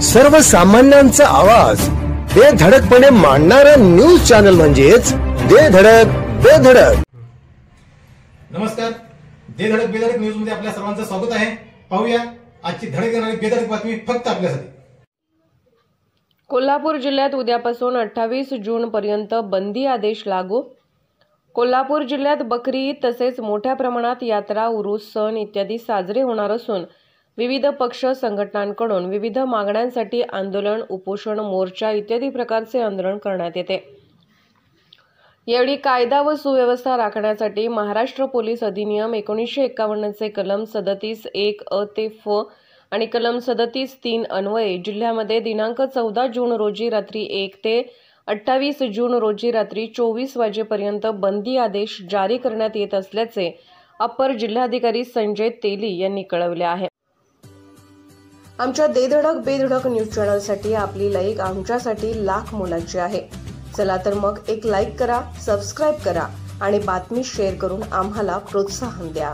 सर्वसामान्यांचा आवाज बेधडकपणे मांडणारा न्यूज चॅनल म्हणजेच बेधडक बेधडक। नमस्कार, बेधडक बेधडक न्यूज मध्ये आपल्या सर्वांचं स्वागत आहे। पाहूया आजची धडक देणारी बेधडक बातमी फक्त आपल्यासाठी। कोल्हापूर जिल्ह्यात उद्यापासून 28 जून पर्यंत बंदी आदेश लागू। कोल्हापूर जिल्ह्यात बकरी ईद तसेच मोठ्या प्रमाणात यात्रा, उरूस, सण इत्यादी साजरे होणार असून विविध पक्ष संघटनांकडून विविध मागण्यांसाठी आंदोलन, उपोषण, मोर्चा इत्यादी प्रकारचे आंदोलन करण्यात येते। यावेळी कायदा व सुव्यवस्था राखण्यासाठी महाराष्ट्र पोलीस अधिनियम 1951 चे कलम 37(1) अ ते फ आणि कलम 37(3) अन्वये जिल्ह्यामध्ये दिनांक 14 जून रोजी रात्री 1 ते 28 जून रोजी रात्री 24 वाजेपर्यंत बंदी आदेश जारी करण्यात येत असल्याचे अप्पर जिल्हाधिकारी संजय तेली यांनी कळवले आहे। आमच्या देधडक बेधडक न्यूज चॅनलसाठी आपली लाईक आमच्यासाठी लाख मोलाची आहे। चला तर मग एक लाईक करा, सबस्क्राईब करा आणि बातमी शेअर करून आम्हाला प्रोत्साहन द्या।